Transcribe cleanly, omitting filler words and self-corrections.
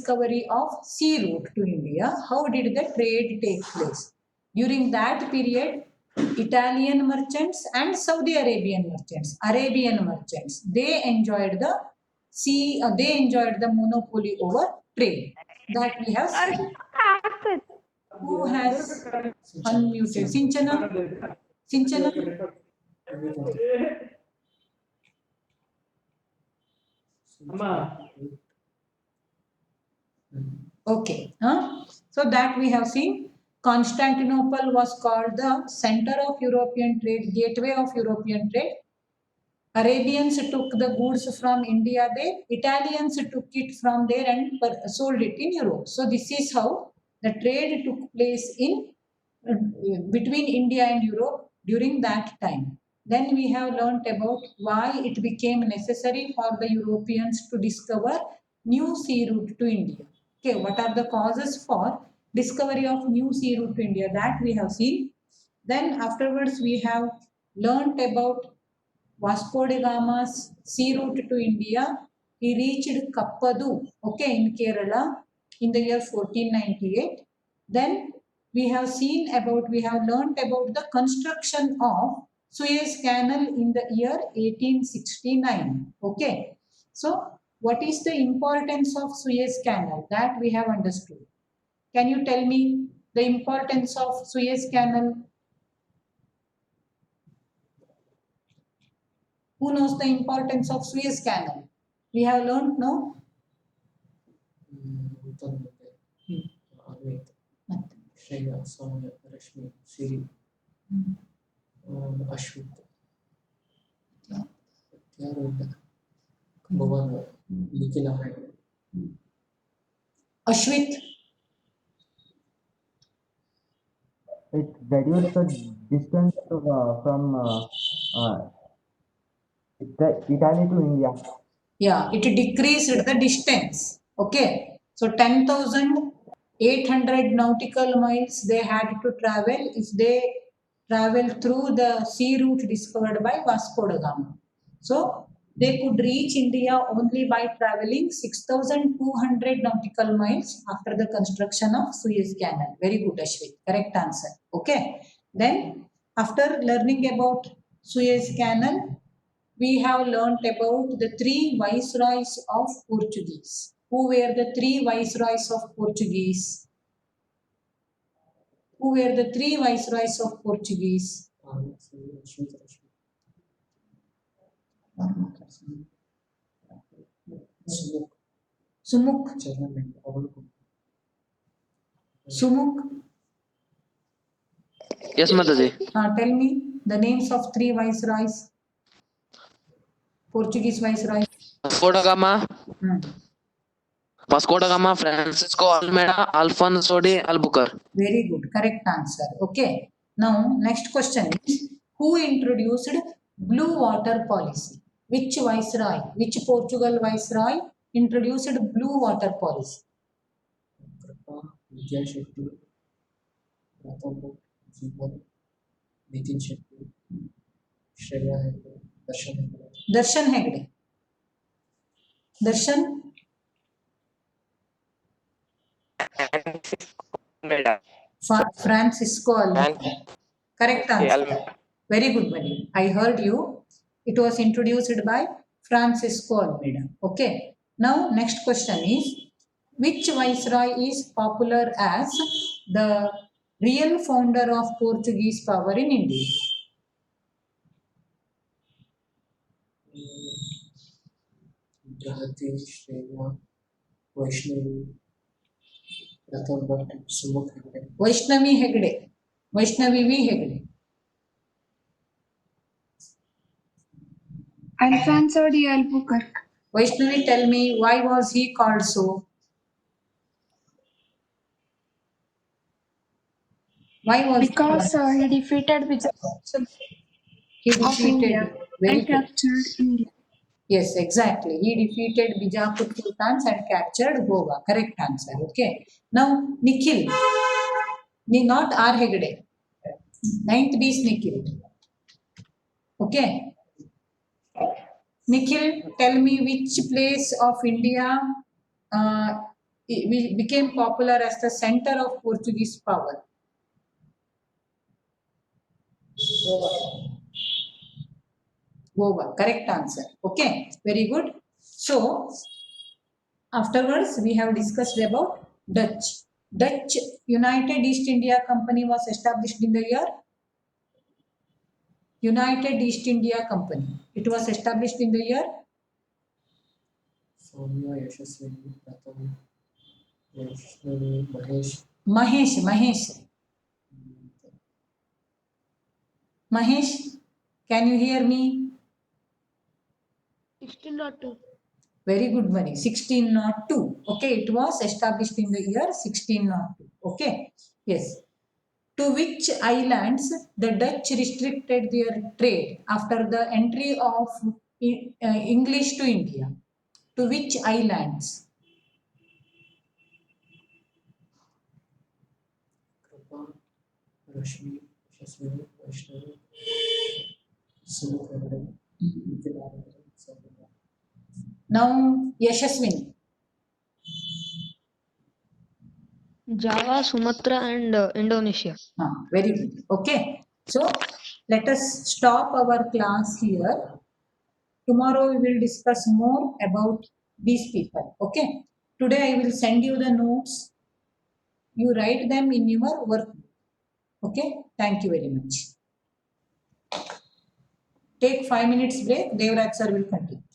discovery of sea route to India, how did the trade take place? During that period, Italian merchants and Saudi Arabian merchants, they enjoyed the monopoly over trade. That we have seen. Who has unmuted? Sinchana? Sinchana? Okay. So that we have seen. Constantinople was called the center of European trade, gateway of European trade. Arabians took the goods from India there. Italians took it from there and sold it in Europe. So this is how the trade took place in between India and Europe during that time. Then we have learnt about why it became necessary for the Europeans to discover new sea route to India. Okay, what are the causes for discovery of new sea route to India? That we have seen. Then afterwards we have learnt about Vasco da Gama's sea route to India. He reached Kappadu, okay, in Kerala in the year 1498. Then we have learnt about the construction of Suez Canal in the year 1869. Okay. So, what is the importance of Suez Canal? That we have understood. Can you tell me the importance of Suez Canal? Who knows the importance of Suez Canal? We have learnt, no? Shreya, Soumya, Rashmi, Siri, Ashwit, Bhavan, Nikhila. Ashwit. It reduced the distance from Italy to India. Yeah, it decreased the distance. Okay. So 10,800 nautical miles they had to travel if they travel through the sea route discovered by Vasco da Gama. So they could reach India only by traveling 6,200 nautical miles after the construction of Suez Canal. Very good, Ashwit. Correct answer. Okay. Then after learning about Suez Canal, we have learnt about the three viceroys of Portuguese. Who were the three viceroys of Portuguese? Who were the three viceroys of Portuguese? Sumuk. Sumuk. Yes, Mataji. Tell me the names of three viceroys. Portuguese viceroy. Vasco da Gama, Francisco Almeida, Alfonso de Albuquerque. Very good, correct answer. Okay. Now, next question is, who introduced blue water policy? Which viceroy, which Portugal viceroy introduced blue water policy? Vidya Shetty, Pratap, Jeevan, Nitin Shetty, Shreya Hegde, Darshan Hegde. Darshan Hegde. Darshan? Francisco Almeida. Correct answer. Very good, buddy. I heard you. It was introduced by Francisco Almeida. Okay. Now, next question is, which viceroy is popular as the real founder of Portuguese power in India? Grahati, Shreya, Vaishnavi, Pratham Bhatt, Sumuk Hegde. Vaishnavi Hegde. Vaishnavi V. Hegde. Alfonso de Albuquerque. Vaishnavi, tell me, why was he called so? Why was because he defeated Vijayanagar of India and captured India. Yes, exactly. He defeated Bijapur Sultans and captured Goa. Correct answer. Okay. Now, Nikhil. Not R. Hegde. Ninth B is Nikhil. Okay. Nikhil, tell me which place of India it became popular as the center of Portuguese power? Goa, correct answer. Okay, very good. So, afterwards, we have discussed about Dutch. Dutch United East India Company was established in the year United East India Company. It was established in the year सौम्य यशस्विनी प्रथम Vaishnavi Mahesh Mahesh, can you hear me? 1602. Very good, Mani. 1602. Okay, it was established in the year 1602. Okay, yes. To which islands the Dutch restricted their trade after the entry of English to India? To which islands? कृपा रश्मि यशस्विनी वैष्णवी सुमुख Hegde Vidyadhar Saumya Now, Yashaswini. Java, Sumatra, and Indonesia. Very good. Okay. So, let us stop our class here. Tomorrow we will discuss more about these people. Okay. Today I will send you the notes. You write them in your work. Okay. Thank you very much. Take 5 minutes break. Devraj sir will continue.